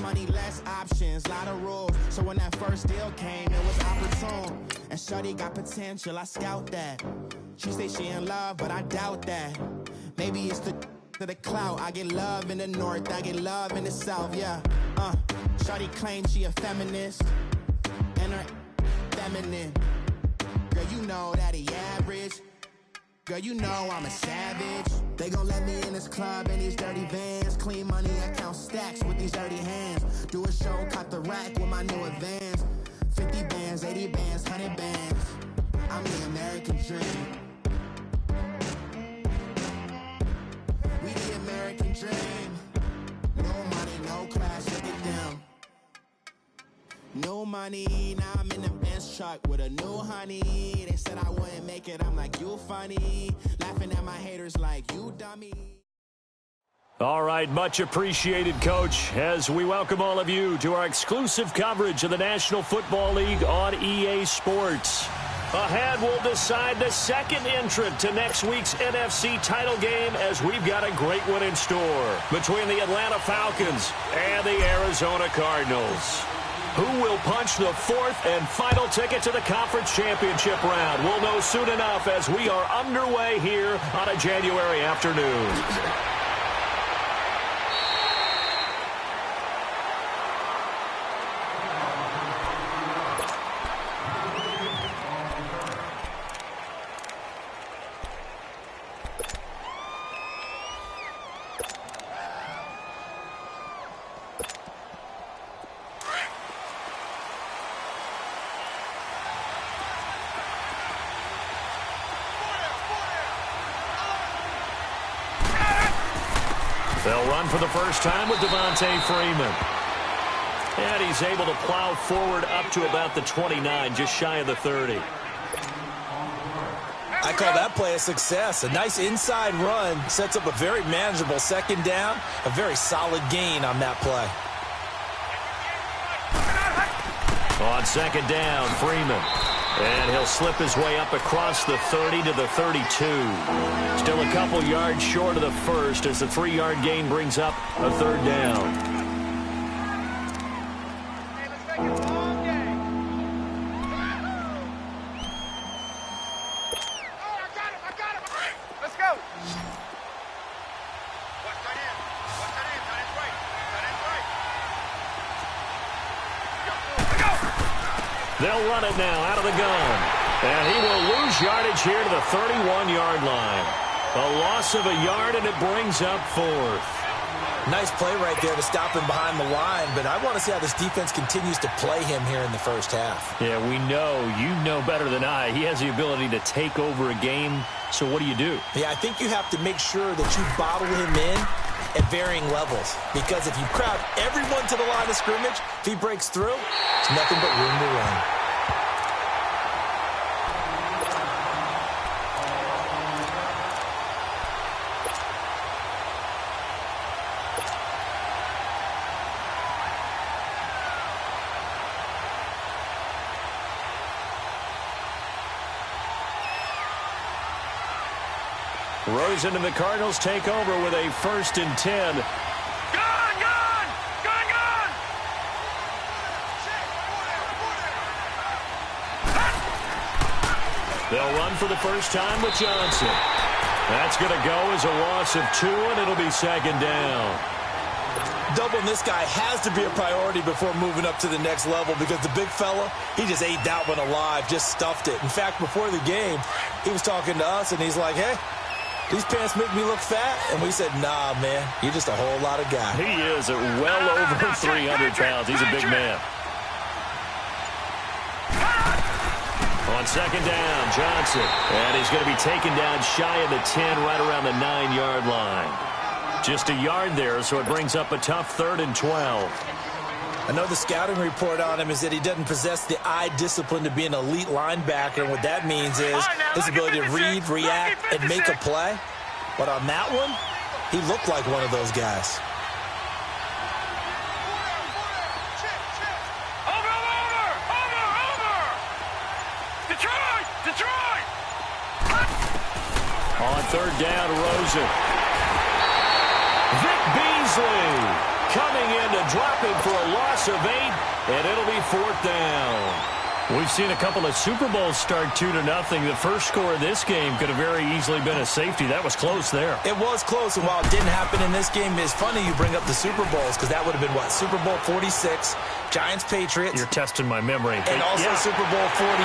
money, less options, lot of rules. So when that first deal came, it was opportune. And shorty got potential, I scout that. She say she in love, but I doubt that. Maybe it's to the clout. I get love in the north, I get love in the south, yeah. Shorty claims she a feminist, and her feminine. Girl, you know that he average. Girl, you know I'm a savage. They gon' let me in this club in these dirty vans. Clean money, I count stacks with these dirty hands. Do a show, cut the rack with my new advance. 50 bands, 80 bands, 100 bands. I'm the American dream. We the American dream. No money, no class, look at them. No money, now I'm in the Benz truck with a new honey. They said I wouldn't make it, I'm like, you funny. Laughing at my haters like, you dummy. All right, much appreciated, Coach, as we welcome all of you to our exclusive coverage of the National Football League on EA Sports. Ahead, we'll decide the second entrant to next week's NFC title game, as we've got a great one in store between the Atlanta Falcons and the Arizona Cardinals. Who will punch the fourth and final ticket to the conference championship round? We'll know soon enough as we are underway here on a January afternoon. They'll run for the first time with Devontae Freeman. And he's able to plow forward up to about the 29, just shy of the 30. I call that play a success. A nice inside run sets up a very manageable second down, a very solid gain on that play. On second down, Freeman. And he'll slip his way up across the 30 to the 32. Still a couple yards short of the first as the 3-yard gain brings up a third down. Hey, let's make it a long game. Oh, I got him. Let's go. Watch that in. That is right. They'll run it now out of the gun. And he will lose yardage here to the 31-yard line. A loss of a yard, and it brings up fourth. Nice play right there to stop him behind the line, but I want to see how this defense continues to play him here in the first half. Yeah, we know. You know better than I. He has the ability to take over a game. So what do? Yeah, I think you have to make sure that you bottle him in at varying levels. Because if you crowd everyone to the line of scrimmage, if he breaks through, it's nothing but room to run. Rosen and the Cardinals take over with a 1st and 10. Gun! They'll run for the first time with Johnson. That's going to go as a loss of 2, and it'll be second down. Doubling this guy has to be a priority before moving up to the next level, because the big fella, he just ate that one alive, just stuffed it. In fact, before the game, he was talking to us, and he's like, hey, these pants make me look fat. And we said, nah, man, you're just a whole lot of guy. He is well over 300 pounds. He's a big man. On second down, Johnson. And he's going to be taken down shy of the 10, right around the 9-yard line. Just a yard there, so it brings up a tough 3rd and 12. I know the scouting report on him is that he doesn't possess the eye discipline to be an elite linebacker. And what that means is his ability to read, react, and make a play. But on that one, he looked like one of those guys. Detroit! On 3rd down, Rosen. Vic Beasley coming in to drop him for a loss of 8, and it'll be 4th down. We've seen a couple of Super Bowls start 2-0. The first score of this game could have very easily been a safety. That was close there. It was close, and while it didn't happen in this game, it's funny you bring up the Super Bowls because that would have been, what, Super Bowl 46, Giants-Patriots. You're testing my memory. And also Super Bowl 48,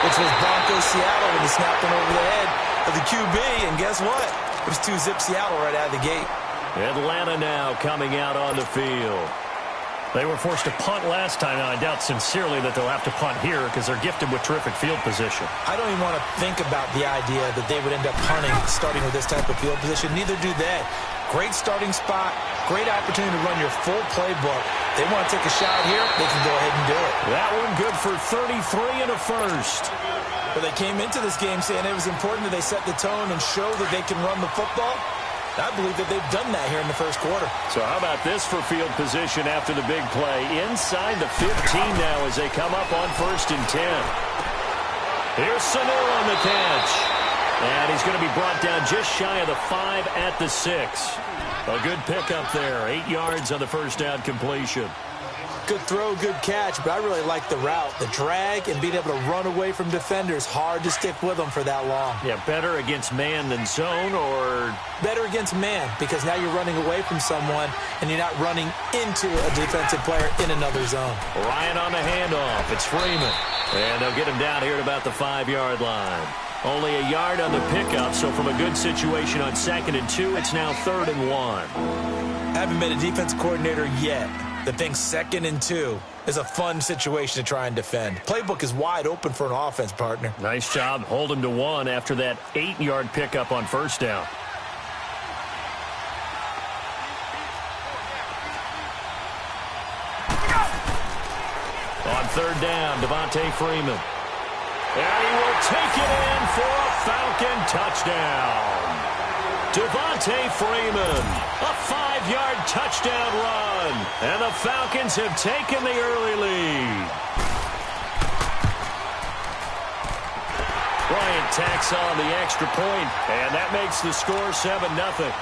which was Broncos-Seattle when he snapped one over the head of the QB, and guess what? It was 2-zip Seattle right out of the gate. Atlanta now coming out on the field. They were forced to punt last time, and I doubt sincerely that they'll have to punt here because they're gifted with terrific field position. I don't even want to think about the idea that they would end up punting starting with this type of field position. Neither do they. Great starting spot, great opportunity to run your full playbook. They want to take a shot here, they can go ahead and do it. That one good for 33 and a first. But they came into this game saying it was important that they set the tone and show that they can run the football. I believe that they've done that here in the first quarter. So how about this for field position after the big play? Inside the 15 now as they come up on 1st and 10. Here's Sanu on the catch. And he's going to be brought down just shy of the 5 at the 6. A good pickup there. 8 yards on the first down completion. Good throw, good catch, but I really like the route. The drag and being able to run away from defenders. Hard to stick with them for that long. Yeah, better against man than zone, or better against man because now you're running away from someone and you're not running into a defensive player in another zone. Ryan on the handoff. It's Freeman. And they'll get him down here at about the 5-yard line. Only a yard on the pickup, so from a good situation on 2nd and 2, it's now 3rd and 1. I haven't been a defense coordinator yet. The thing 2nd and 2 is a fun situation to try and defend. Playbook is wide open for an offense, partner. Nice job. Hold him to 1 after that 8-yard pickup on 1st down. On 3rd down, Devontae Freeman. And he will take it in for a Falcon touchdown. Devontae Freeman, a 5-yard touchdown run. And the Falcons have taken the early lead. Bryant tacks on the extra point, and that makes the score 7-0.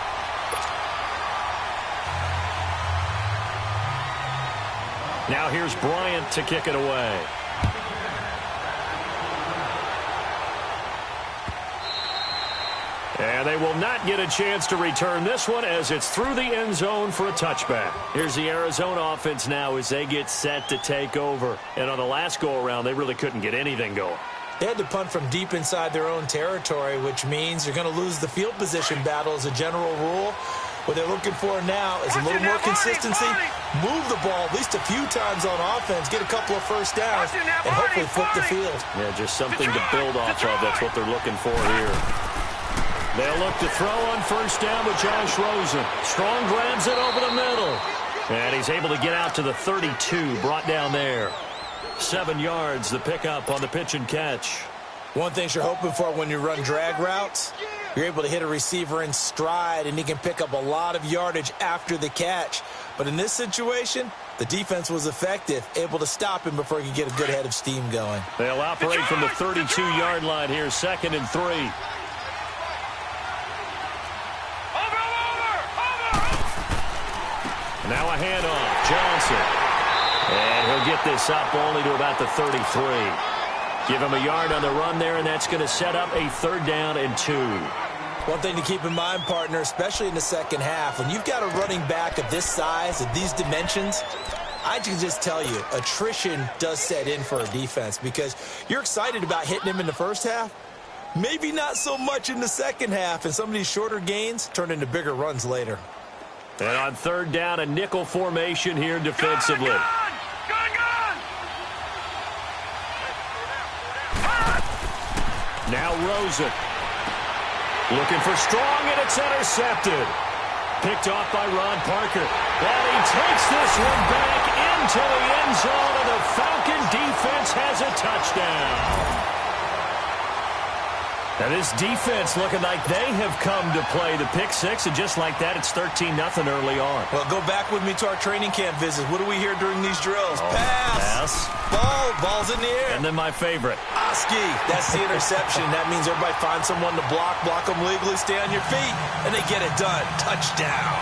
Now here's Bryant to kick it away. And they will not get a chance to return this one as it's through the end zone for a touchback. Here's the Arizona offense now as they get set to take over. And on the last go-around, they really couldn't get anything going. They had to punt from deep inside their own territory, which means you're going to lose the field position battle as a general rule. What they're looking for now is a little more consistency, move the ball at least a few times on offense, get a couple of first downs, and hopefully flip the field. Yeah, just something to build off of. That's what they're looking for here. They'll look to throw on 1st down with Josh Rosen. Strong grabs it over the middle. And he's able to get out to the 32, brought down there. 7 yards, the pickup on the pitch and catch. One thing you're hoping for when you run drag routes, you're able to hit a receiver in stride, and he can pick up a lot of yardage after the catch. But in this situation, the defense was effective, able to stop him before he could get a good head of steam going. They'll operate from the 32-yard line here, 2nd and 3. Now a handoff, Johnson. And he'll get this up only to about the 33. Give him a yard on the run there, and that's going to set up a 3rd down and 2. One thing to keep in mind, partner, especially in the second half, when you've got a running back of this size, of these dimensions, I can just tell you, attrition does set in for a defense because you're excited about hitting him in the first half. Maybe not so much in the second half, and some of these shorter gains turn into bigger runs later. And on 3rd down, a nickel formation here defensively. Now Rosen. Looking for strong, and it's intercepted. Picked off by Ron Parker. And he takes this one back into the end zone, and the Falcon defense has a touchdown. Now this defense looking like they have come to play the pick 6, and just like that, it's 13-0 early on. Well, go back with me to our training camp visits. What do we hear during these drills? Pass. Ball's in the air. And then my favorite. Oski. That's the interception. That means everybody finds someone to block them legally, stay on your feet, and they get it done. Touchdown.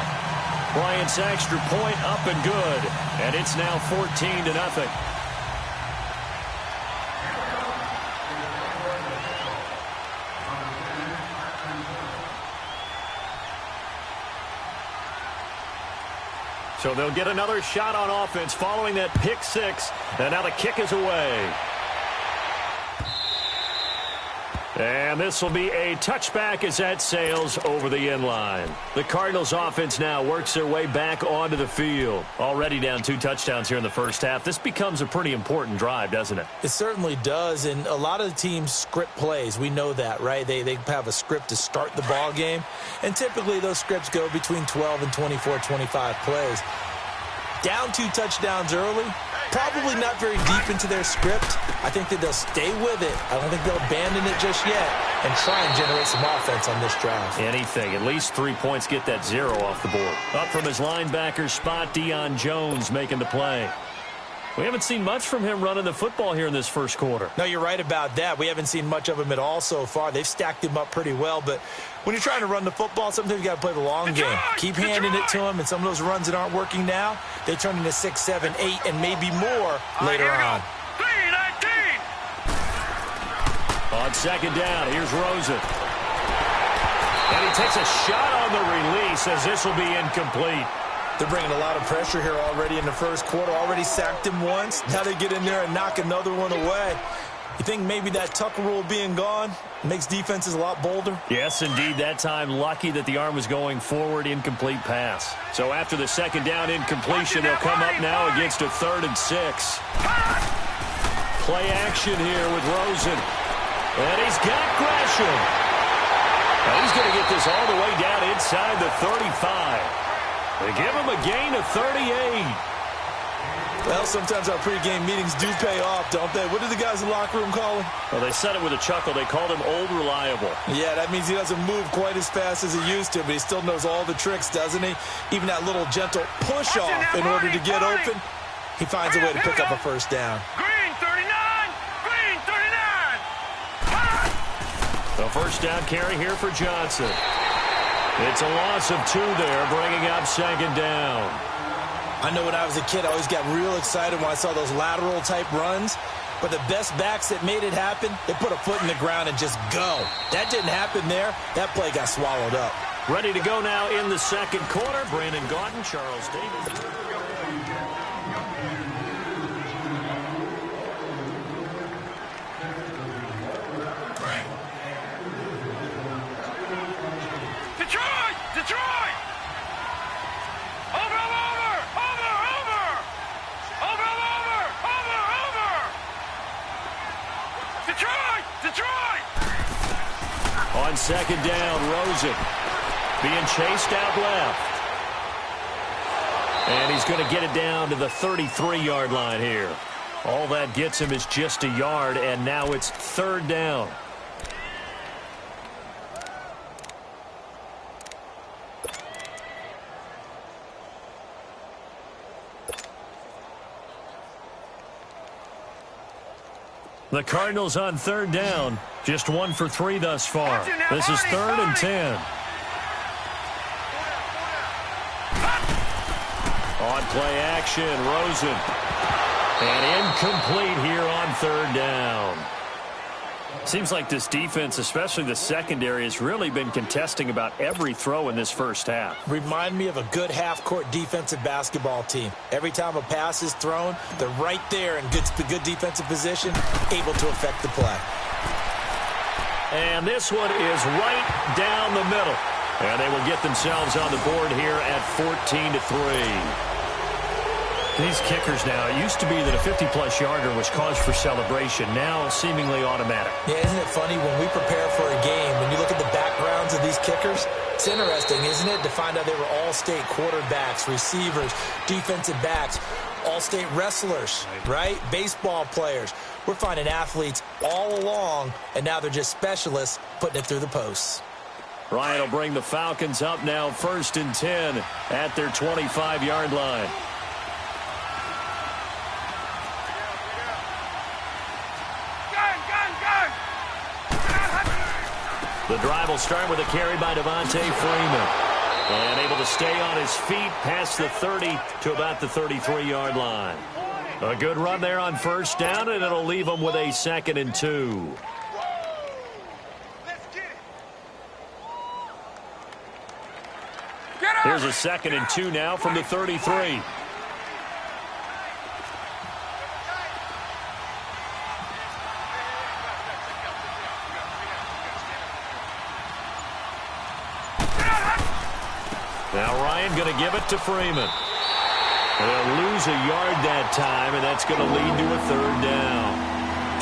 Bryant's extra point up and good. And it's now 14-0. So they'll get another shot on offense following that pick six. And now the kick is away. And this will be a touchback as that sails over the end line. The Cardinals offense now works their way back onto the field. Already down 2 touchdowns here in the first half. This becomes a pretty important drive, doesn't it? It certainly does, and a lot of the teams script plays. We know that, right? They have a script to start the ball game, and typically those scripts go between 12 and 24, 25 plays. Down 2 touchdowns early, probably not very deep into their script. I think that they'll stay with it. I don't think they'll abandon it just yet and try and generate some offense on this drive. Anything. At least 3 points, get that 0 off the board. Up from his linebacker spot, Deion Jones making the play. We haven't seen much from him running the football here in this first quarter. No, you're right about that. We haven't seen much of him at all so far. They've stacked him up pretty well, but when you're trying to run the football, sometimes you got to play the long game. Keep handing it to him, and some of those runs that aren't working now, they turn into 6, 7, 8, and maybe more later on. 3-19. On second down, here's Rosen. And he takes a shot on the release as this will be incomplete. They're bringing a lot of pressure here already in the first quarter. Already sacked him once. Now they get in there and knock another one away. You think maybe that Tucker rule being gone makes defenses a lot bolder? Yes, indeed. That time, lucky that the arm was going forward, incomplete pass. So after the second down incompletion, they'll come up now against a 3rd and 6. Play action here with Rosen. And he's got Gresham. Now he's going to get this all the way down inside the 35. They give him a gain of 38. Well, sometimes our pregame meetings do pay off, don't they? What do the guys in the locker room call him? Well, they said it with a chuckle. They called him Old Reliable. Yeah, that means he doesn't move quite as fast as he used to, but he still knows all the tricks, doesn't he? Even that little gentle push-off in order to get open, he finds a way to pick up a first down. Green 39. Green 39. The first down carry here for Johnson. It's a loss of 2 there, bringing up second down. I know when I was a kid, I always got real excited when I saw those lateral-type runs. But the best backs that made it happen, they put a foot in the ground and just go. That didn't happen there. That play got swallowed up. Ready to go now in the second quarter. Brandon Gaudin, Charles Davis. Detroit! Over! Detroit! On second down, Rosen being chased out left. And he's going to get it down to the 33-yard line here. All that gets him is just a yard, and now it's 3rd down. The Cardinals on 3rd down. Just 1 for 3 thus far. This is 3rd and 10. On play action, Rosen. And incomplete here on 3rd down. Seems like this defense, especially the secondary, has really been contesting about every throw in this first half. Remind me of a good half-court defensive basketball team. Every time a pass is thrown, they're right there in good defensive position, able to affect the play. And this one is right down the middle. And they will get themselves on the board here at 14-3. These kickers now, it used to be that a 50-plus yarder was cause for celebration. Now seemingly automatic. Yeah, isn't it funny when we prepare for a game, when you look at the backgrounds of these kickers, it's interesting, isn't it, to find out they were all-state quarterbacks, receivers, defensive backs, all-state wrestlers, right? Baseball players. We're finding athletes all along, and now they're just specialists putting it through the posts. Ryan will bring the Falcons up now 1st and 10 at their 25-yard line. The drive will start with a carry by Devontae Freeman. And able to stay on his feet past the 30 to about the 33-yard line. A good run there on first down, and it'll leave him with a 2nd and 2. Here's a 2nd and 2 now from the 33. Now Ryan going to give it to Freeman. They'll lose a yard that time, and that's going to lead to a 3rd down.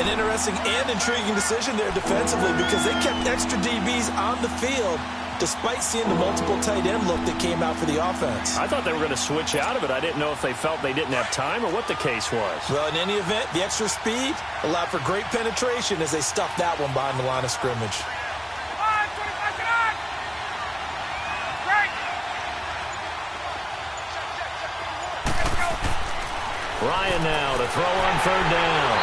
An interesting and intriguing decision there defensively because they kept extra DBs on the field despite seeing the multiple tight end look that came out for the offense. I thought they were going to switch out of it. I didn't know if they felt they didn't have time or what the case was. Well, in any event, the extra speed allowed for great penetration as they stuffed that one behind the line of scrimmage. Ryan now to throw on 3rd down.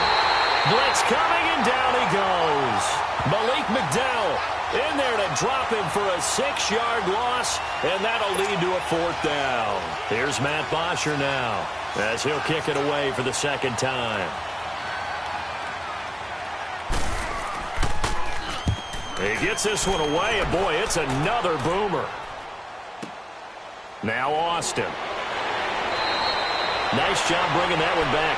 Blitz coming, and down he goes. Malik McDowell in there to drop him for a 6-yard loss, and that'll lead to a 4th down. Here's Matt Bosher now as he'll kick it away for the 2nd time. He gets this one away, and boy, it's another boomer. Now Austin. Nice job bringing that one back.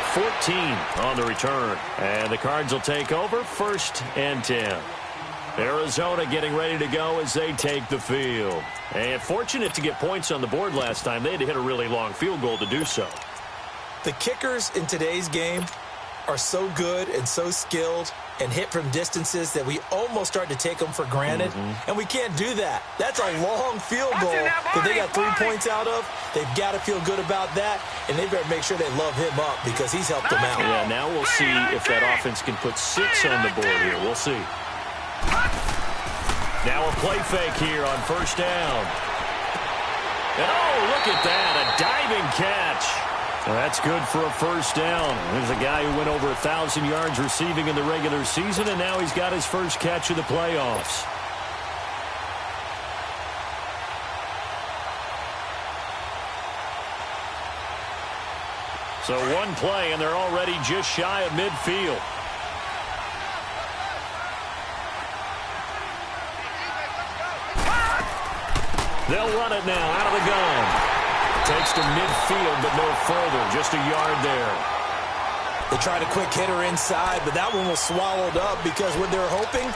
14 on the return. And the Cards will take over 1st and 10. Arizona getting ready to go as they take the field. And fortunate to get points on the board last time. They had to hit a really long field goal to do so. The kickers in today's game are so good and so skilled and hit from distances that we almost start to take them for granted. And we can't do that. That's a long field goal that they got 3 points out of. They've got to feel good about that, and they better make sure they love him up because he's helped them out. Yeah, now we'll see if that offense can put 6 on the board here. We'll see. Now a play fake here on 1st down. And oh, look at that, a diving catch. That's good for a 1st down. There's a guy who went over 1,000 yards receiving in the regular season, and now he's got his first catch of the playoffs. So one play, and they're already just shy of midfield. They'll run it now out of the gun. Takes to midfield, but no further. Just a yard there. They tried a quick hitter inside, but that one was swallowed up because what they're hoping,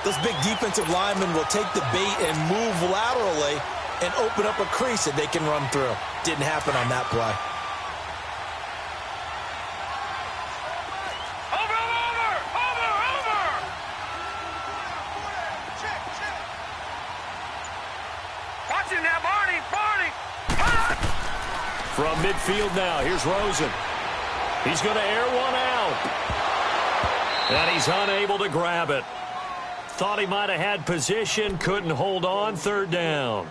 those big defensive linemen will take the bait and move laterally and open up a crease that they can run through. Didn't happen on that play. From midfield now, here's Rosen. He's going to air one out. And he's unable to grab it. Thought he might have had position, couldn't hold on, 3rd down.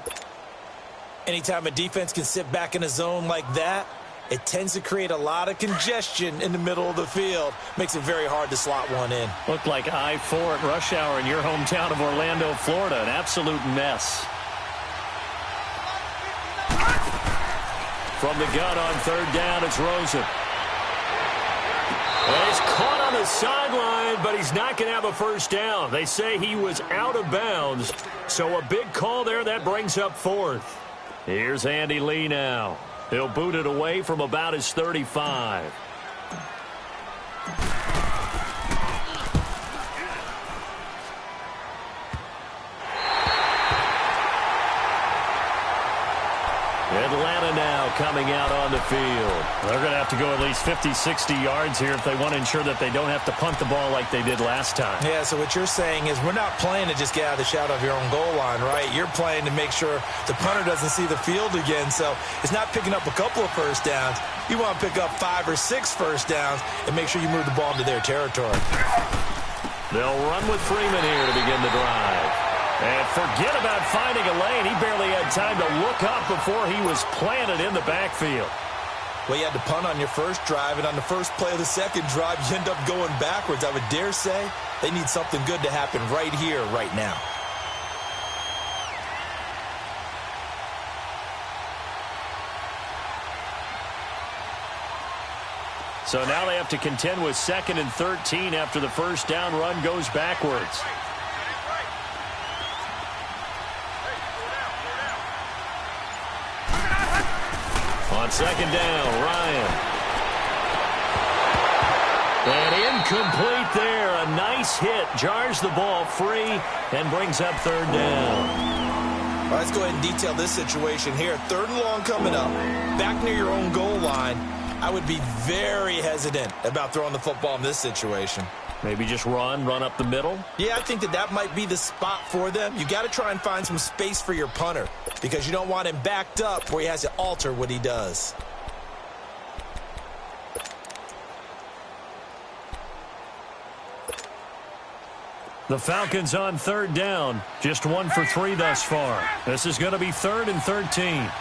Anytime a defense can sit back in a zone like that, it tends to create a lot of congestion in the middle of the field. Makes it very hard to slot one in. Looked like I-4 at rush hour in your hometown of Orlando, Florida. An absolute mess. From the gun on 3rd down, it's Rosen. Well, he's caught on the sideline, but he's not going to have a 1st down. They say he was out of bounds, so a big call there. That brings up 4th. Here's Andy Lee now. He'll boot it away from about his 35. Atlanta now coming out on the field. They're going to have to go at least 50, 60 yards here if they want to ensure that they don't have to punt the ball like they did last time. Yeah, so what you're saying is we're not playing to just get out of the shadow of your own goal line, right? You're playing to make sure the punter doesn't see the field again. So it's not picking up a couple of 1st downs. You want to pick up 5 or 6 1st downs and make sure you move the ball into their territory. They'll run with Freeman here to begin the drive. And forget about finding a lane. He barely had time to look up before he was planted in the backfield. Well, you had to punt on your first drive, and on the first play of the second drive, you end up going backwards. I would dare say they need something good to happen right here, right now. So now they have to contend with 2nd and 13 after the first down run goes backwards. On 2nd down, Ryan. And incomplete there. A nice hit. Jars the ball free and brings up 3rd down. Let's go ahead and detail this situation here. 3rd and long coming up. Back near your own goal line. I would be very hesitant about throwing the football in this situation. Maybe just run up the middle? Yeah, I think that might be the spot for them. You got to try and find some space for your punter because you don't want him backed up where he has to alter what he does. The Falcons on 3rd down. Just 1 for 3 thus far. This is going to be 3rd and 13.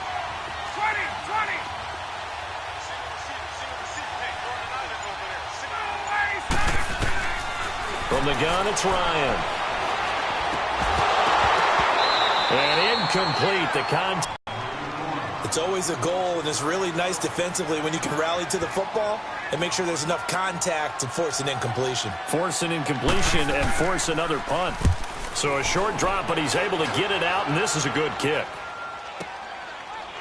From the gun, it's Ryan. And incomplete. The contact. It's always a goal, and it's really nice defensively when you can rally to the football and make sure there's enough contact to force an incompletion. Force an incompletion and force another punt. So a short drop, but he's able to get it out, and this is a good kick.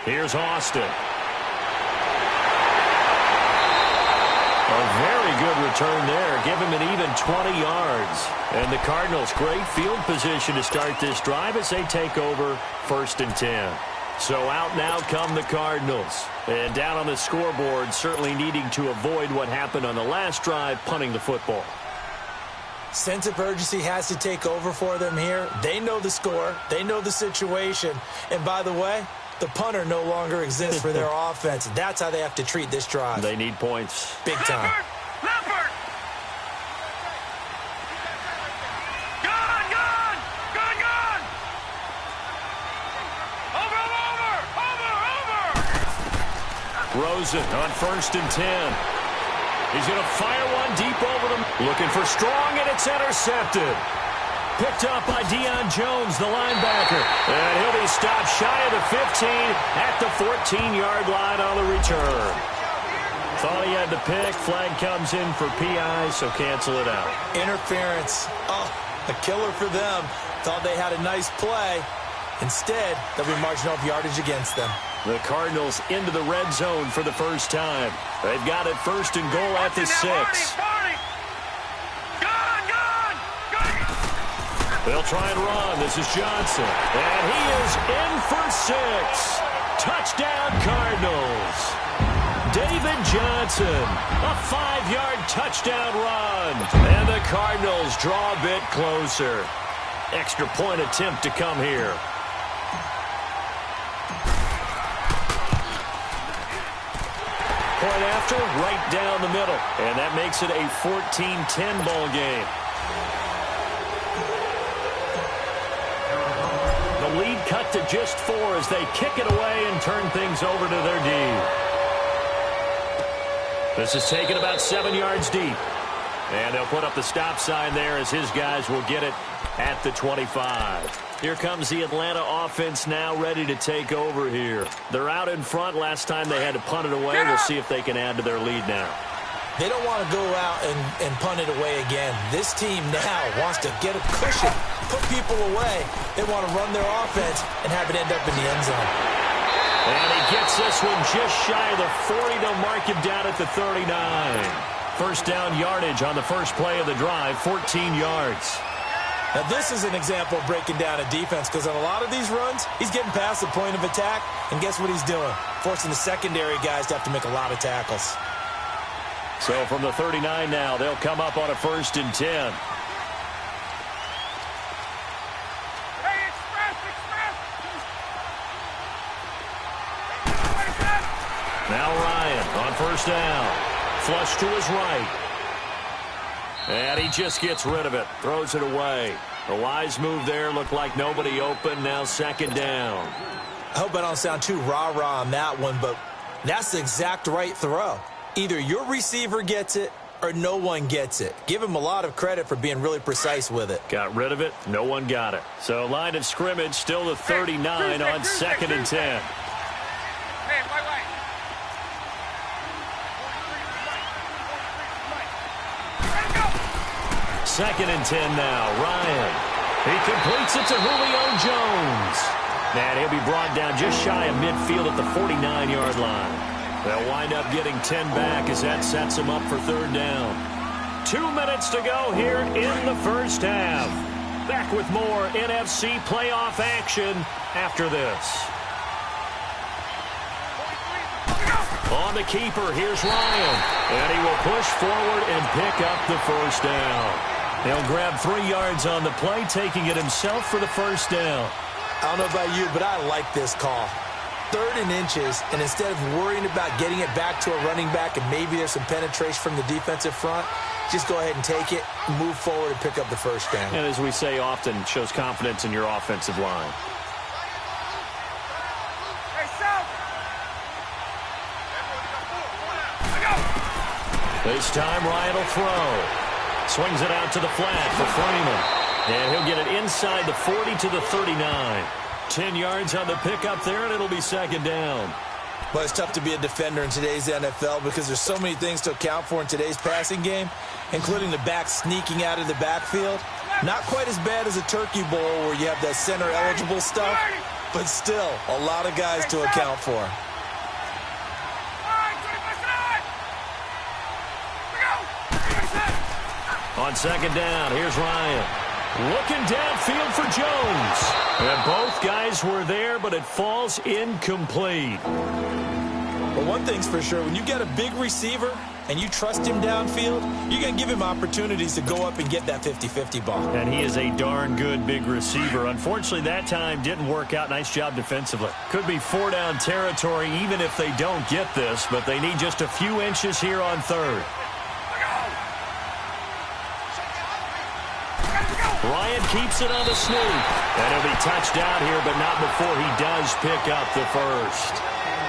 Here's Austin. A very good return there. Give him an even 20 yards. And the Cardinals, great field position to start this drive as they take over 1st and 10. So out now come the Cardinals. And down on the scoreboard, certainly needing to avoid what happened on the last drive, punting the football. Sense of urgency has to take over for them here. They know the score. They know the situation. And by the way, the punter no longer exists for their offense. That's how they have to treat this drive. They need points. Big time. Leopard! Gun! Over! Rosen on 1st and 10. He's going to fire one deep over them. Looking for strong, and it's intercepted. Picked up by Deion Jones, the linebacker. And he'll be stopped shy of the 15 at the 14-yard line on the return. Thought he had the pick. Flag comes in for PI, so cancel it out. Interference. Oh, a killer for them. Thought they had a nice play. Instead, they'll be marching off yardage against them. The Cardinals into the red zone for the first time. They've got it 1st and goal at the 6. They'll try and run. This is Johnson. And he is in for 6. Touchdown, Cardinals. David Johnson, a 5-yard touchdown run. And the Cardinals draw a bit closer. Extra point attempt to come here. Point after, right down the middle. And that makes it a 14-10 ball game. The lead cut to just 4 as they kick it away and turn things over to their D. This is taken about 7 yards deep. And they'll put up the stop sign there as his guys will get it at the 25. Here comes the Atlanta offense now ready to take over here. They're out in front. Last time they had to punt it away. We'll see if they can add to their lead now. They don't want to go out and punt it away again. This team now wants to get a cushion, put people away. They want to run their offense and have it end up in the end zone. And he gets this one just shy of the 40. They'll mark him down at the 39. First down yardage on the first play of the drive, 14 yards. Now, this is an example of breaking down a defense because on a lot of these runs, he's getting past the point of attack, and guess what he's doing? Forcing the secondary guys to have to make a lot of tackles. So from the 39 now, they'll come up on a 1st and 10. Hey, express! Now Ryan on 1st down. Flush to his right. And he just gets rid of it. Throws it away. A wise move there. Looked like nobody open. Now 2nd down. I hope I don't sound too rah-rah on that one, but that's the exact right throw. Either your receiver gets it or no one gets it. Give him a lot of credit for being really precise with it. Got rid of it. No one got it. So line of scrimmage still the 39 on 2nd and 10. Hey, wait. 2nd and 10 now. Ryan. He completes it to Julio Jones. And he'll be brought down just shy of midfield at the 49-yard line. They'll wind up getting 10 back as that sets them up for 3rd down. 2 minutes to go here in the first half. Back with more NFC playoff action after this. On the keeper, here's Ryan. And he will push forward and pick up the first down. He'll grab 3 yards on the play, taking it himself for the first down. I don't know about you, but I like this call. 3rd and inches, and instead of worrying about getting it back to a running back and maybe there's some penetration from the defensive front, just go ahead and take it, move forward, and pick up the first down. And as we say often, shows confidence in your offensive line. This time, Ryan will throw. Swings it out to the flat for Freeman. And he'll get it inside the 40 to the 39. 10 yards on the pickup there, and it'll be 2nd down. But it's tough to be a defender in today's NFL because there's so many things to account for in today's passing game, including the back sneaking out of the backfield. Not quite as bad as a turkey bowl where you have that center-eligible stuff, but still a lot of guys to account for. On 2nd down, here's Ryan. Looking downfield for Jones. And both guys were there, but it falls incomplete. But one thing's for sure, when you got a big receiver and you trust him downfield, you're going to give him opportunities to go up and get that 50-50 ball. And he is a darn good big receiver. Unfortunately, that time didn't work out. Nice job defensively. Could be 4-down territory even if they don't get this, but they need just a few inches here on 3rd. Ryan keeps it on the sneak. And he'll be touched out here, but not before he does pick up the first.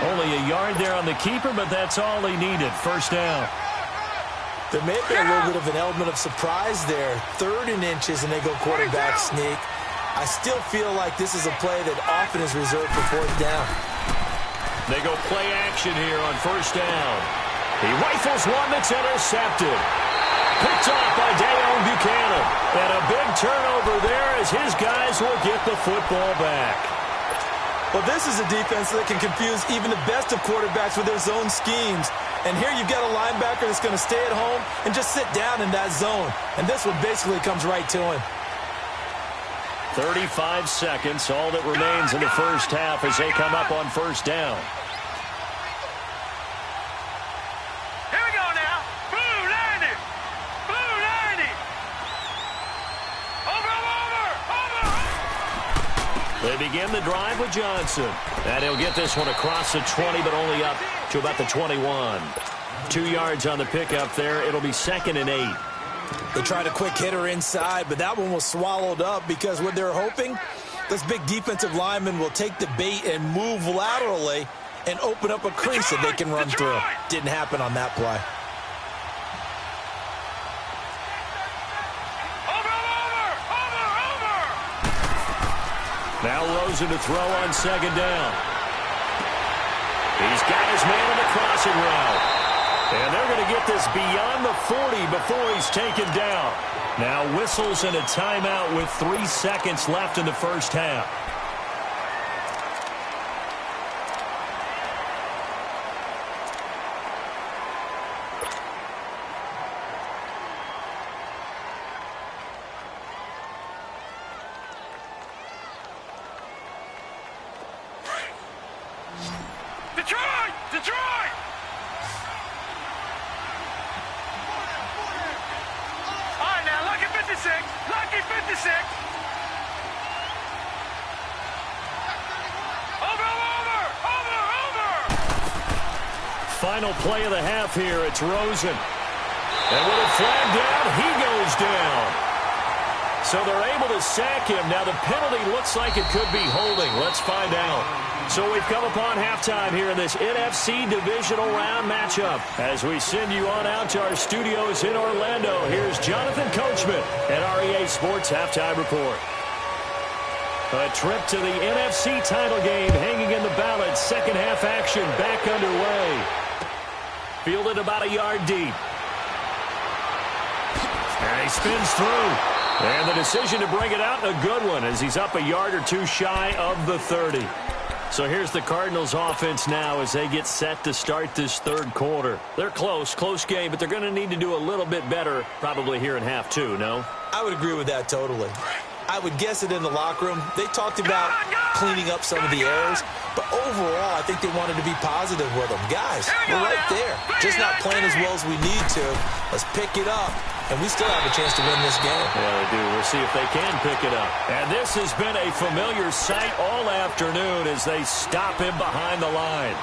Only a yard there on the keeper, but that's all he needed. First down. There may have been a little bit of an element of surprise there. 3rd and inches, and they go quarterback sneak. I still feel like this is a play that often is reserved for 4th down. They go play action here on first down. He rifles one that's intercepted. Picked off by Dayon Buchanan. And a big turnover there as his guys will get the football back. Well, this is a defense that can confuse even the best of quarterbacks with their zone schemes. And here you've got a linebacker that's going to stay at home and just sit down in that zone. And this one basically comes right to him. 35 seconds, all that remains in the first half as they come up on first down. Here we go now. Blue 90. Blue 90. Over. They begin the drive with Johnson. And he'll get this one across the 20, but only up to about the 21. 2 yards on the pickup there. It'll be 2nd and 8. They tried a quick hitter inside, but that one was swallowed up because what they're hoping, this big defensive lineman will take the bait and move laterally and open up a crease that they can run through. Didn't happen on that play. Now Rosen to throw on 2nd down. He's got his man on the crossing route. And they're going to get this beyond the 40 before he's taken down. Now whistles and a timeout with 3 seconds left in the first half. Detroit! Detroit! All right, now, lucky 56. Lucky 56. Over. Final play of the half here. It's Rosen. And with a flag down, he goes down. So they're able to sack him. Now the penalty looks like it could be holding. Let's find out. So we've come upon halftime here in this NFC Divisional Round matchup. As we send you on out to our studios in Orlando, here's Jonathan Coachman at REA Sports Halftime Report. A trip to the NFC title game hanging in the balance. Second half action back underway. Fielded about a yard deep. And he spins through. And the decision to bring it out, a good one, as he's up a yard or two shy of the 30. So here's the Cardinals offense now as they get set to start this third quarter. They're close game, but they're going to need to do a little bit better probably here in half two, no? I would agree with that totally. I would guess it in the locker room. They talked about cleaning up some of the errors, but overall, I think they wanted to be positive with them. Guys, we're right there. Just not playing as well as we need to. Let's pick it up, and we still have a chance to win this game. Yeah, they do. We'll see if they can pick it up. And this has been a familiar sight all afternoon as they stop him behind the line.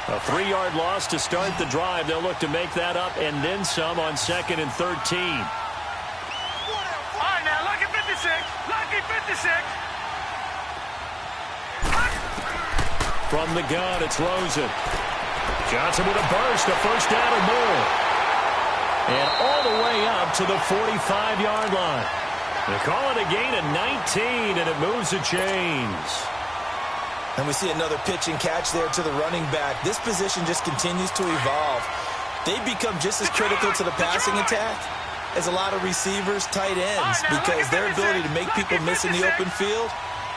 A 3-yard loss to start the drive. They'll look to make that up and then some on 2nd and 13. All right, now, lucky 56. Lucky 56. From the gun, it's Rosen. Johnson with a burst, a first down or more. And all the way up to the 45-yard line. They call it a gain of 19, and it moves the chains. And we see another pitch and catch there to the running back. This position just continues to evolve. They become just as critical to the passing attack as a lot of receivers, tight ends, because their ability to make people miss in the open field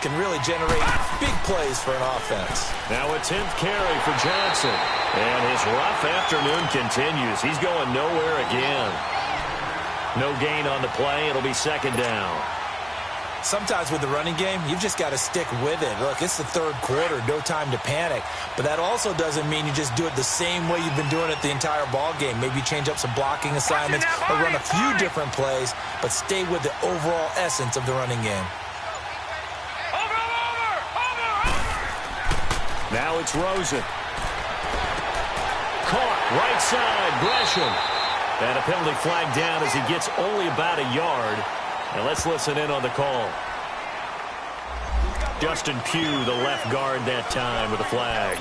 can really generate big plays for an offense. Now a 10th carry for Johnson. And his rough afternoon continues. He's going nowhere again. No gain on the play. It'll be 2nd down. Sometimes with the running game, you've just got to stick with it. Look, it's the third quarter, no time to panic. But that also doesn't mean you just do it the same way you've been doing it the entire ball game. Maybe change up some blocking assignments or run a few different plays, but stay with the overall essence of the running game. Now it's Rosen. Caught, right side, Gresham. And a penalty flag down as he gets only about a yard. And let's listen in on the call. Justin Pugh, the left guard that time with a flag.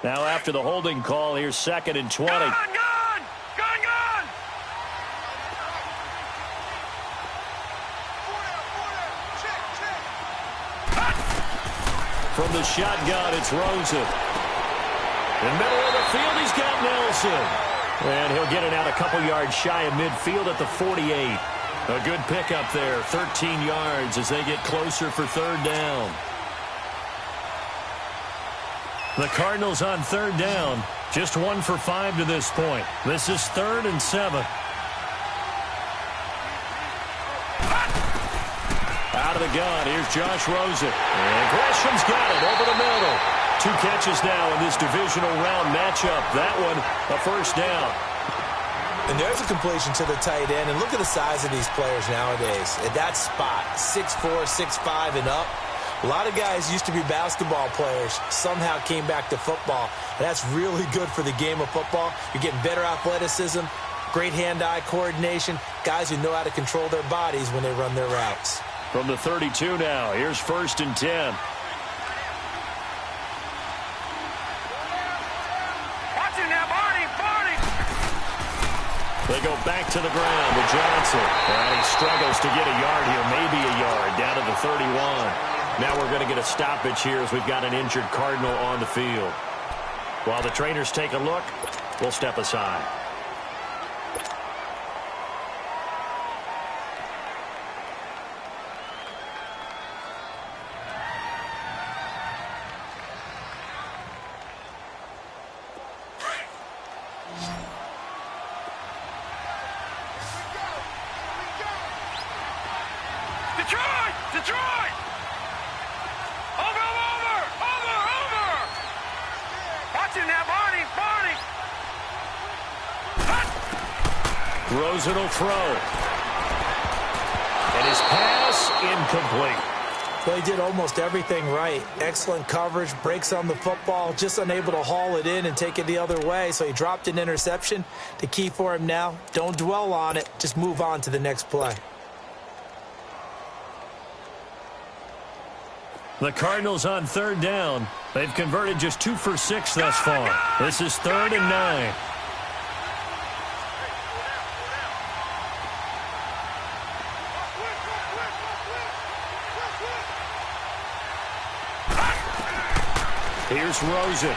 Now after the holding call, here's 2nd and 20. Gun! From the shotgun, it's Rosen. In the middle of the field, he's got Nelson. And he'll get it out a couple yards shy of midfield at the 48. A good pickup there, 13 yards as they get closer for 3rd down. The Cardinals on 3rd down, just 1 for 5 to this point. This is 3rd and 7. Out of the gun, here's Josh Rosen. And Gresham's got it over the middle. 2 catches now in this divisional round matchup. That one, a first down. And there's a completion to the tight end. And look at the size of these players nowadays. At that spot, 6'4", 6'5", and up. A lot of guys used to be basketball players, somehow came back to football. And that's really good for the game of football. You're getting better athleticism, great hand-eye coordination, guys who know how to control their bodies when they run their routes. From the 32 now, here's 1st and 10. Watch him now, Barney! They go back to the ground with Johnson. And he struggles to get a yard here, maybe a yard, down to the 31. Now we're going to get a stoppage here as we've got an injured Cardinal on the field. While the trainers take a look, we'll step aside. Detroit! Over! Watch him now, Barney! Rosen will throw. And his pass incomplete. Well, he did almost everything right. Excellent coverage, breaks on the football, just unable to haul it in and take it the other way, so he dropped an interception. The key for him now, don't dwell on it, just move on to the next play. The Cardinals on third down. They've converted just 2 for 6 thus far. This is 3rd and 9. Here's Rosen.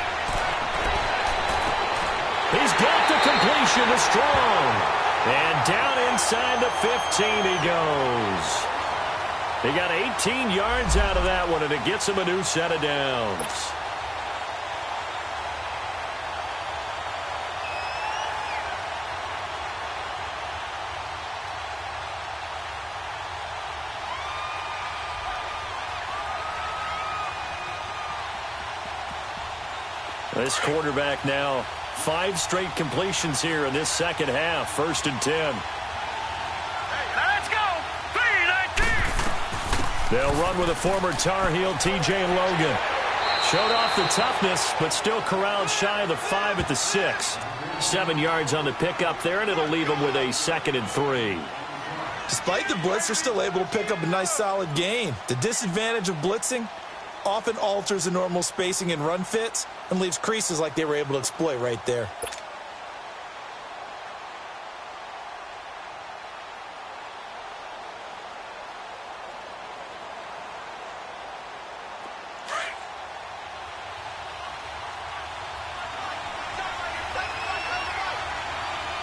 He's got the completion to Strong. And down inside the 15 he goes. He got 18 yards out of that one, and it gets him a new set of downs. This quarterback now 5 straight completions here in this second half. 1st and 10. Let's go. 3-19. They'll run with a former Tar Heel, T.J. Logan. Showed off the toughness, but still corralled shy of the 5 at the 6. 7 yards on the pickup there, and it'll leave them with a 2nd and 3. Despite the blitz, they're still able to pick up a nice, solid gain. The disadvantage of blitzing often alters the normal spacing and run fits and leaves creases like they were able to exploit right there.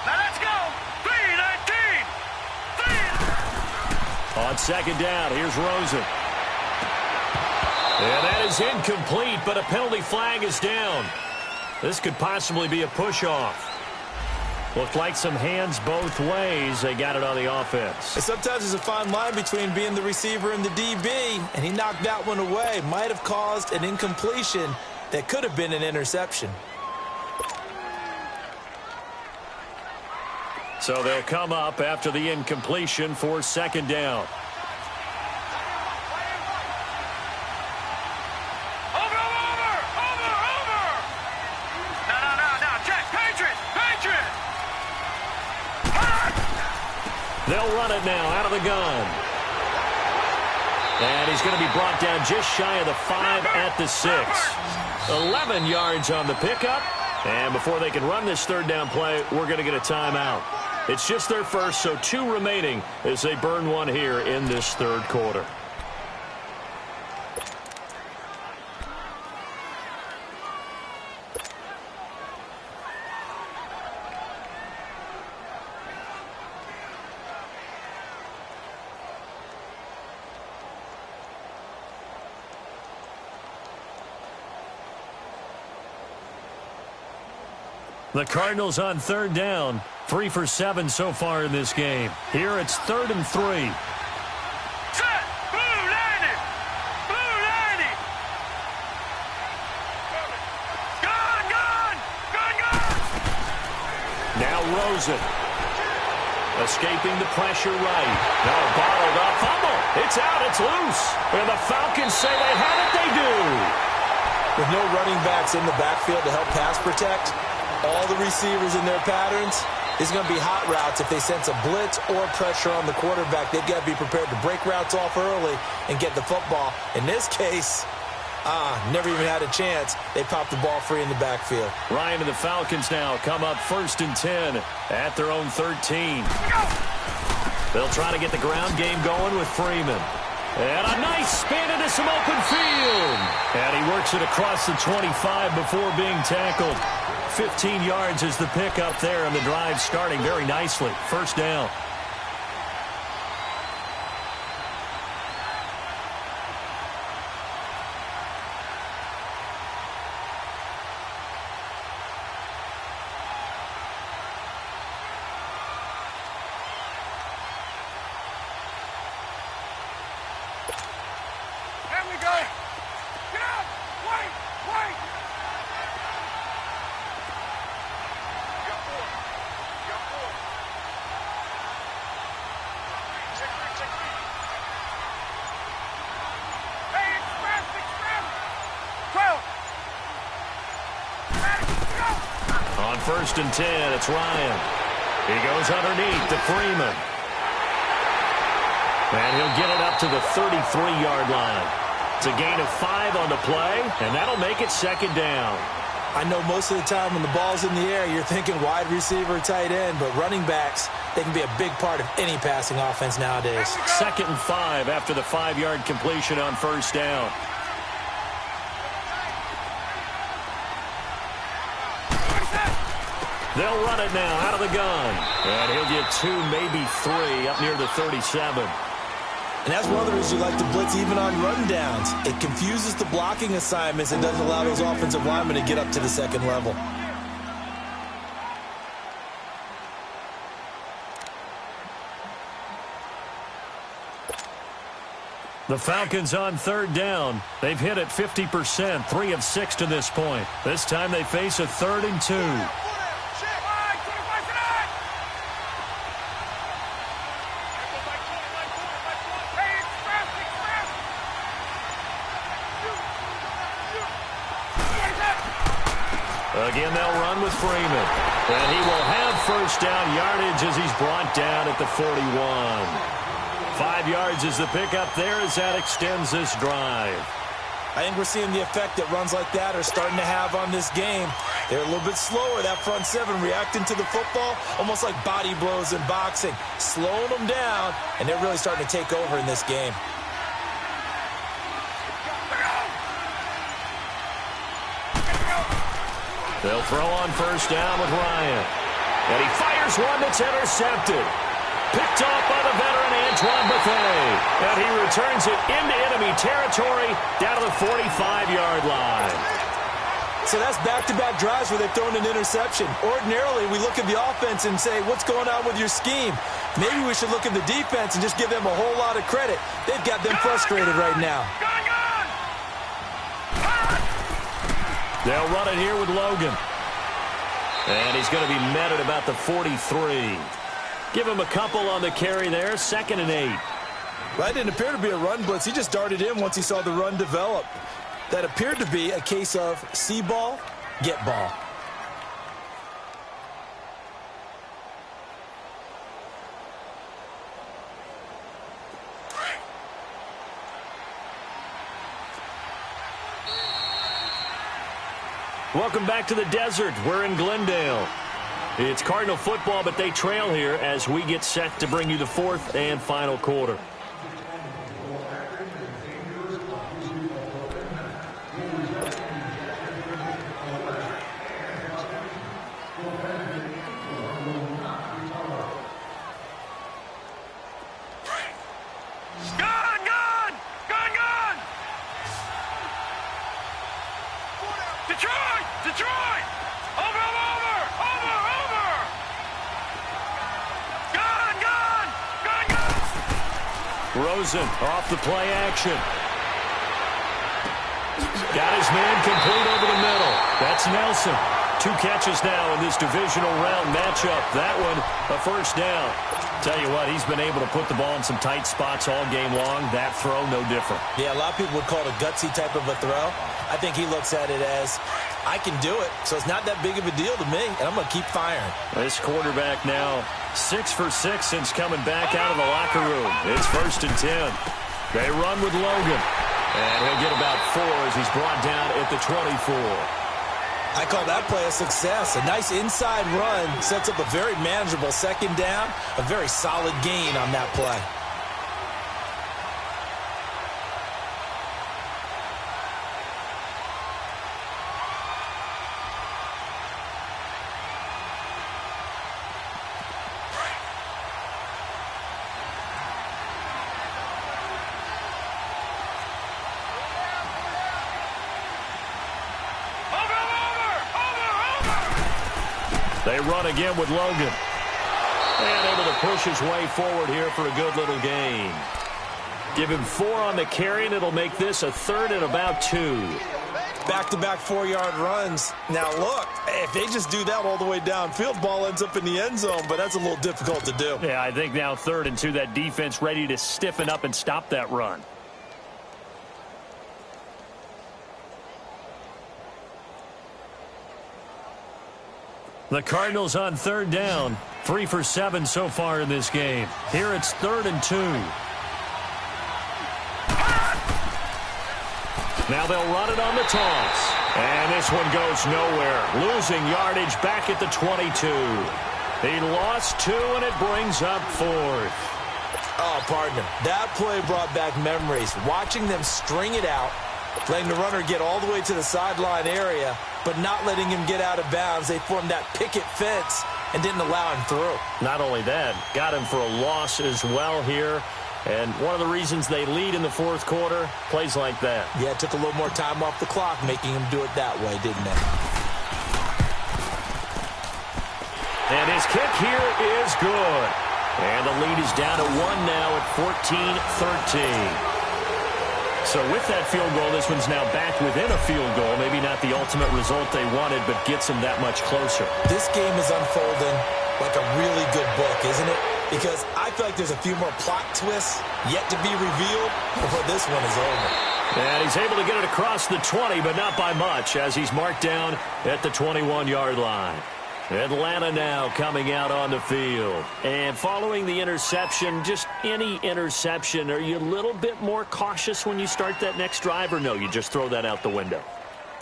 Now let's go. 3-19. On second down, here's Rosen. And that is incomplete, but a penalty flag is down. This could possibly be a push-off. Looked like some hands both ways. They got it on the offense. And sometimes there's a fine line between being the receiver and the DB, and he knocked that one away. Might have caused an incompletion that could have been an interception. So they'll come up after the incompletion for second down. They'll run it now out of the gun. And he's going to be brought down just shy of the 5 at the 6. 11 yards on the pickup. And before they can run this third down play, we're going to get a timeout. It's just their first, so 2 remaining as they burn one here in this third quarter. The Cardinals on third down, 3 for 7 so far in this game. Here it's 3rd and 3. Set. Blue 90. Blue 90. Gun, gun. Gun, gun. Now Rosen. Escaping the pressure right. Now bottled up. Fumble. It's out. It's loose. And the Falcons say they have it. They do. With no running backs in the backfield to help pass protect, all the receivers in their patterns, is going to be hot routes. If they sense a blitz or pressure on the quarterback, they've got to be prepared to break routes off early and get the football. In this case, never even had a chance. They popped the ball free in the backfield. Ryan and the Falcons now come up 1st and 10 at their own 13. They'll try to get the ground game going with Freeman. And a nice spin into some open field. And he works it across the 25 before being tackled. 15 yards is the pickup there, and the drive starting very nicely. 1st down. There we go. Get out. Wait. Wait. Hey, express. 12. On 1st and 10, it's Ryan. He goes underneath to Freeman. And he'll get it up to the 33-yard line. It's a gain of 5 on the play, and that'll make it second down. I know most of the time when the ball's in the air, you're thinking wide receiver, tight end, but running backs, they can be a big part of any passing offense nowadays. 2nd and 5 after the 5-yard completion on first down. They'll run it now out of the gun. And he'll get 2, maybe 3 up near the 37. And that's one of the reasons you like to blitz even on rundowns. It confuses the blocking assignments and doesn't allow those offensive linemen to get up to the second level. The Falcons on 3rd down. They've hit it 50%, 3 of 6 to this point. This time they face a 3rd and 2. Again, they'll run with Freeman. And he will have first down yardage as he's brought down at the 41. 5 yards is the pickup there as that extends this drive. I think we're seeing the effect that runs like that are starting to have on this game. They're a little bit slower, that front 7, reacting to the football, almost like body blows in boxing, slowing them down, and they're really starting to take over in this game. They'll throw on first down with Ryan. And he fires one that's intercepted. Picked off by the veteran Antoine Bethea. And he returns it into enemy territory down to the 45-yard line. So that's back-to-back drives where they've thrown an interception. Ordinarily, we look at the offense and say, what's going on with your scheme? Maybe we should look at the defense and just give them a whole lot of credit. They've got them frustrated right now. They'll run it here with Logan. And he's going to be met at about the 43. Give him a couple on the carry there. 2nd and 8. That didn't appear to be a run blitz. He just darted in once he saw the run develop. That appeared to be a case of see ball, get ball. Welcome back to the desert. We're in Glendale. It's Cardinal football, but they trail here as we get set to bring you the 4th and final quarter. Detroit! Over! Gun! Rosen off the play action. Got his man complete over the middle. That's Nelson. 2 catches now in this divisional round matchup. That one, a first down. Tell you what, he's been able to put the ball in some tight spots all game long. That throw, no different. Yeah, a lot of people would call it a gutsy type of a throw. I think he looks at it as, I can do it, so it's not that big of a deal to me, and I'm going to keep firing. This quarterback now 6 for 6 since coming back out of the locker room. It's 1st and 10. They run with Logan. And he'll get about 4 as he's brought down at the 24. I call that play a success. A nice inside run sets up a very manageable 2nd down, a very solid gain on that play. They run again with Logan. And able to push his way forward here for a good little gain. Give him 4 on the carry, and it'll make this a 3rd and about 2. Back-to-back 4-yard runs. Now, look, if they just do that all the way downfield, ball ends up in the end zone, but that's a little difficult to do. Yeah, I think now 3rd and 2, that defense ready to stiffen up and stop that run. The Cardinals on 3rd down. 3 for 7 so far in this game. Here it's 3rd and 2. Now they'll run it on the toss. And this one goes nowhere. Losing yardage back at the 22. He lost 2, and it brings up 4th. Oh, partner, that play brought back memories. Watching them string it out, letting the runner get all the way to the sideline area, but not letting him get out of bounds. They formed that picket fence and didn't allow him through. Not only that, got him for a loss as well here. And one of the reasons they lead in the 4th quarter, plays like that. Yeah, it took a little more time off the clock, making him do it that way, didn't it? And his kick here is good. And the lead is down to 1 now at 14-13. So with that field goal, this one's now back within a field goal. Maybe not the ultimate result they wanted, but gets them that much closer. This game is unfolding like a really good book, isn't it? Because I feel like there's a few more plot twists yet to be revealed before this one is over. And he's able to get it across the 20, but not by much, as he's marked down at the 21-yard line. Atlanta now coming out on the field. And following the interception, just any interception, are you a little bit more cautious when you start that next drive, or no, you just throw that out the window?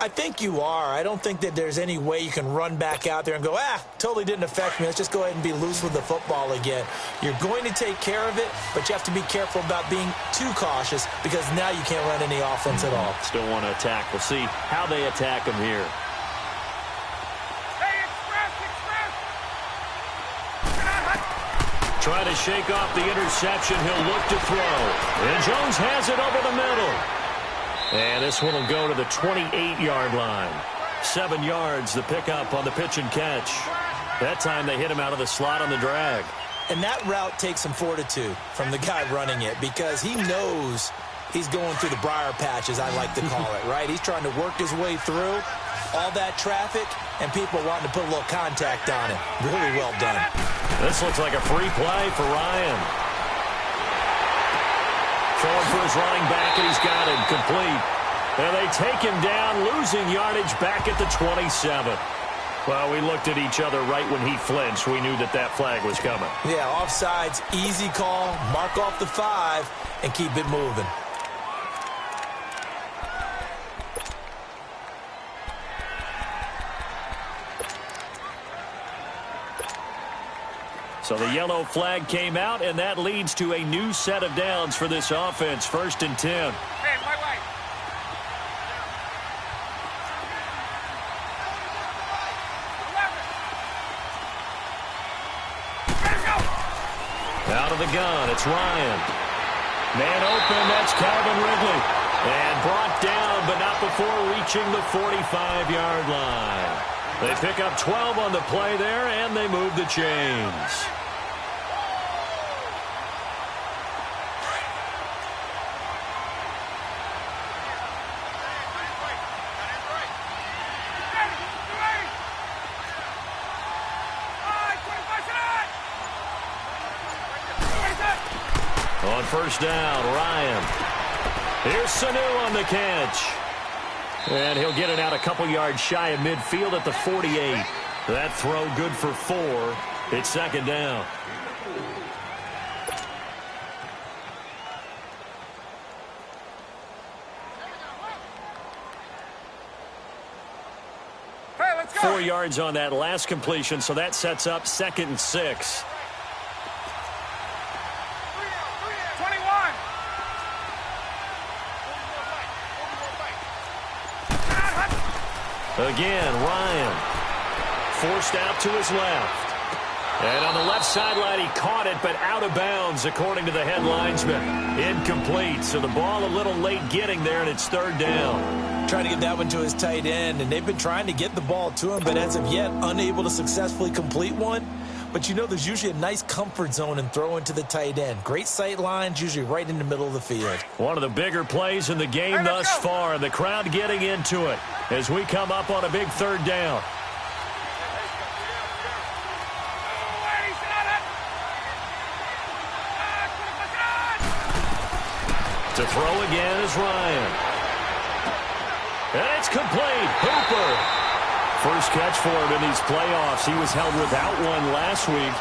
I think you are. I don't think that there's any way you can run back out there and go, totally didn't affect me. Let's just go ahead and be loose with the football again. You're going to take care of it, but you have to be careful about being too cautious because now you can't run any offense at all. Still want to attack. We'll see how they attack him here. Trying to shake off the interception. He'll look to throw. And Jones has it over the middle. And this one will go to the 28-yard line. 7 yards, the pickup on the pitch and catch. That time they hit him out of the slot on the drag. And that route takes some fortitude from the guy running it because he knows he's going through the briar patch, as I like to call it, right? He's trying to work his way through all that traffic and people wanting to put a little contact on it. Really well done. This looks like a free play for Ryan. Throwing for his running back, and he's got it complete. And they take him down, losing yardage back at the 27. Well, we looked at each other right when he flinched. We knew that that flag was coming. Yeah, offsides, easy call, mark off the 5, and keep it moving. So the yellow flag came out, and that leads to a new set of downs for this offense. 1st and 10. Hey, my wife. Out of the gun, it's Ryan. Man open, that's Calvin Ridley. And brought down, but not before reaching the 45-yard line. They pick up 12 on the play there, and they move the chains. On 1st down, Ryan. Here's Sanu on the catch. And he'll get it out a couple yards shy of midfield at the 48. That throw good for 4. It's 2nd down. Hey, let's go. 4 yards on that last completion, so that sets up 2nd and 6. 21. Again, Ryan. Forced out to his left. And on the left sideline, he caught it, but out of bounds, according to the head linesman. Incomplete, so the ball a little late getting there, and it's 3rd down. Trying to get that one to his tight end, and they've been trying to get the ball to him, but as of yet, unable to successfully complete one. But you know there's usually a nice comfort zone in throwing to the tight end. Great sight lines, usually right in the middle of the field. One of the bigger plays in the game thus far, and the crowd getting into it as we come up on a big 3rd down. To throw again is Ryan. And it's complete. Hooper. First catch for him in these playoffs. He was held without one last week,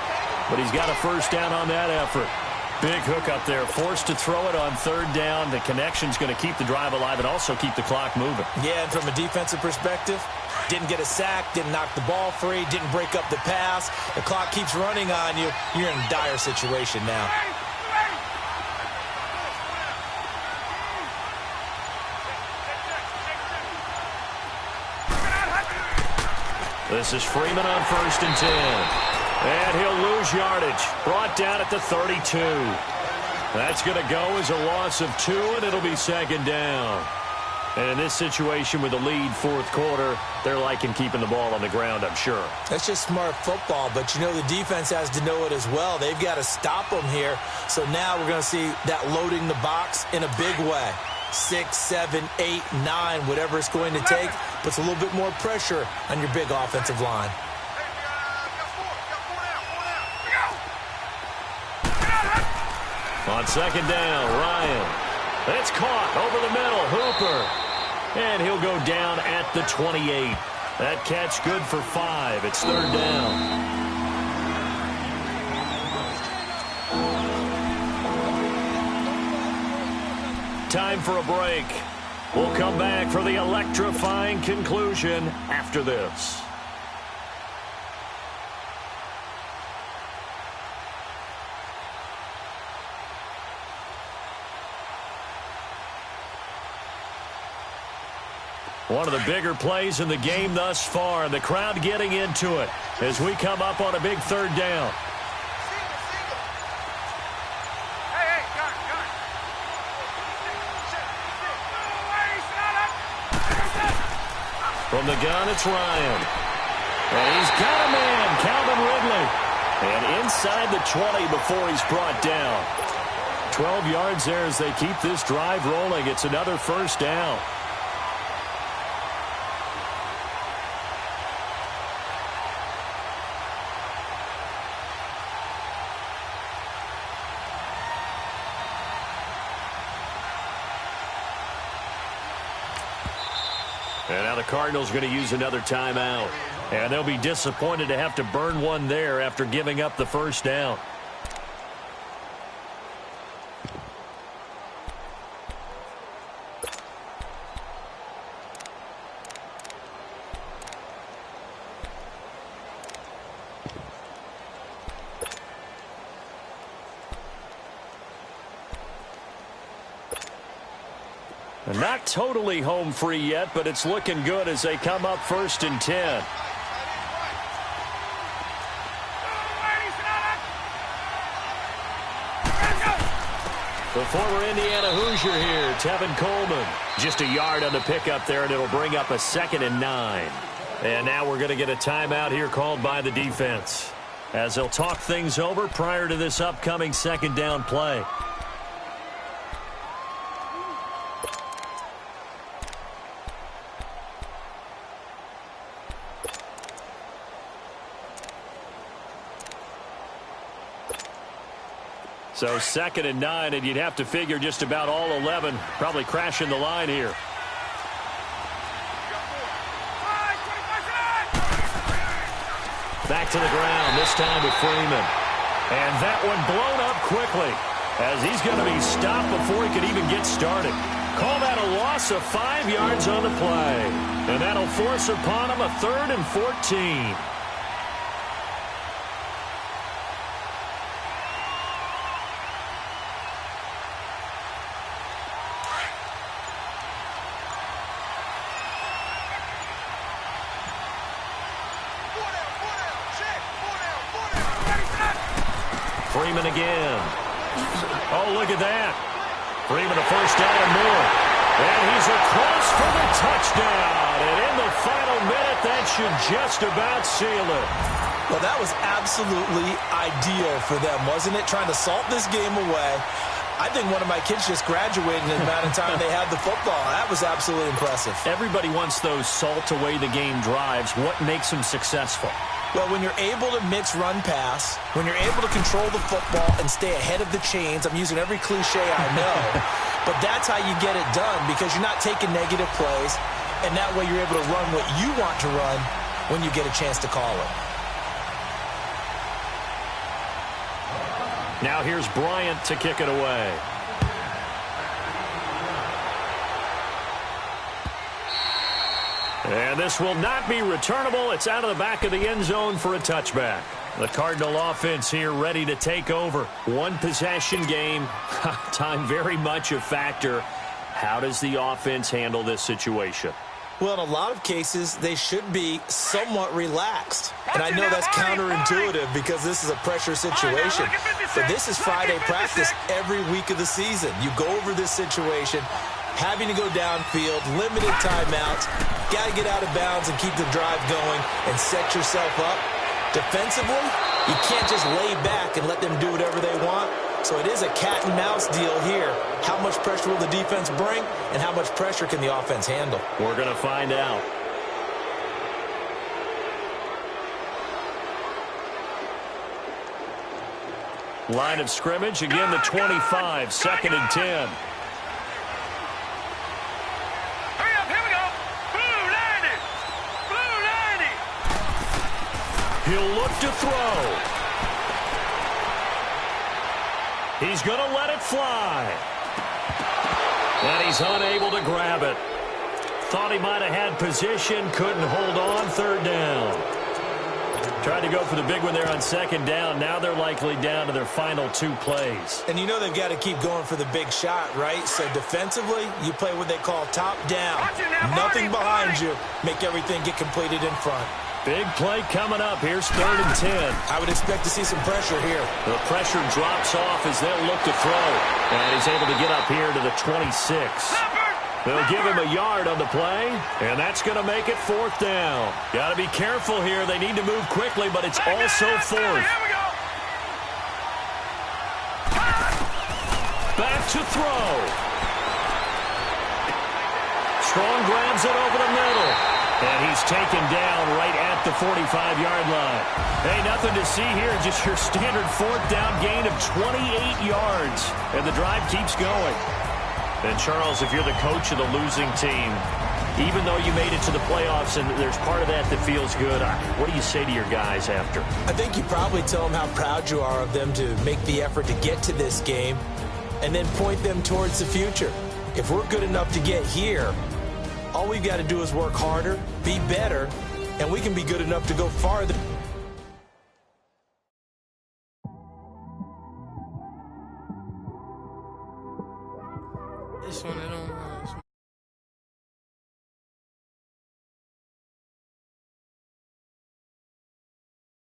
but he's got a 1st down on that effort. Big hook up there, forced to throw it on third down. The connection's going to keep the drive alive and also keep the clock moving. Yeah, and from a defensive perspective, didn't get a sack, didn't knock the ball free, didn't break up the pass. The clock keeps running on you. You're in a dire situation now. This is Freeman on 1st and 10. And he'll lose yardage. Brought down at the 32. That's going to go as a loss of 2, and it'll be 2nd down. And in this situation with the lead 4th quarter, they're liking keeping the ball on the ground, I'm sure. That's just smart football, but you know the defense has to know it as well. They've got to stop them here. So now we're going to see that loading the box in a big way. 6, 7, 8, 9, whatever it's going to take, puts a little bit more pressure on your big offensive line. On 2nd down, Ryan. It's caught over the middle. Hooper. And he'll go down at the 28. That catch good for 5. It's 3rd down. Time for a break. We'll come back for the electrifying conclusion after this. One of the bigger plays in the game thus far, and the crowd getting into it as we come up on a big 3rd down. From the gun, it's Ryan. And he's got a man, Calvin Ridley. And inside the 20 before he's brought down. 12 yards there as they keep this drive rolling. It's another 1st down. And now the Cardinals are going to use another timeout. And they'll be disappointed to have to burn one there after giving up the 1st down. Not totally home free yet, but it's looking good as they come up 1st and 10. The former Indiana Hoosier here, Tevin Coleman. Just a yard on the pickup there, and it'll bring up a 2nd and 9. And now we're going to get a timeout here called by the defense, as they'll talk things over prior to this upcoming 2nd down play. So 2nd and 9, and you'd have to figure just about all 11 probably crashing the line here. Back to the ground, this time with Freeman. And that one blown up quickly as he's going to be stopped before he could even get started. Call that a loss of 5 yards on the play. And that'll force upon him a 3rd and 14. Freeman again. Oh, look at that. Freeman a 1st down and more. And he's across for the touchdown. And in the final minute, that should just about seal it. Well, that was absolutely ideal for them, wasn't it? Trying to salt this game away. I think one of my kids just graduated in the amount of time they had the football. That was absolutely impressive. Everybody wants those salt-away-the-game drives. What makes them successful? Well, when you're able to mix run-pass, when you're able to control the football and stay ahead of the chains, I'm using every cliche I know, but that's how you get it done because you're not taking negative plays, and that way you're able to run what you want to run when you get a chance to call it. Now here's Bryant to kick it away. And this will not be returnable. It's out of the back of the end zone for a touchback. The Cardinal offense here ready to take over. One possession game. Time very much a factor. How does the offense handle this situation? Well, in a lot of cases, they should be somewhat relaxed. And I know that's counterintuitive because this is a pressure situation. But this is Friday practice every week of the season. You go over this situation, having to go downfield, limited timeouts, got to get out of bounds and keep the drive going and set yourself up. Defensively, you can't just lay back and let them do whatever they want. So it is a cat and mouse deal here. How much pressure will the defense bring, and how much pressure can the offense handle? We're going to find out. Line of scrimmage, again the 25, 2nd and 10. Hurry up, here we go. Blue 90. Blue 90. He'll look to throw. He's going to let it fly. And he's unable to grab it. Thought he might have had position, couldn't hold on, 3rd down. Tried to go for the big one there on 2nd down. Now they're likely down to their final 2 plays. And you know they've got to keep going for the big shot, right? So defensively, you play what they call top down. Nothing behind you. Make everything get completed in front. Big play coming up. Here's 3rd and 10. I would expect to see some pressure here. The pressure drops off as they'll look to throw. And he's able to get up here to the 26. They'll give him a yard on the play, and that's going to make it 4th down. Got to be careful here. They need to move quickly, but it's also 4th. Back to throw. Strong grabs it over the middle. And he's taken down right at the 45-yard line. Hey, nothing to see here. Just your standard 4th down gain of 28 yards. And the drive keeps going. And, Charles, if you're the coach of the losing team, even though you made it to the playoffs and there's part of that that feels good, what do you say to your guys after? I think you probably tell them how proud you are of them to make the effort to get to this game and then point them towards the future. If we're good enough to get here, all we've got to do is work harder, be better, and we can be good enough to go farther. It's one of them ones,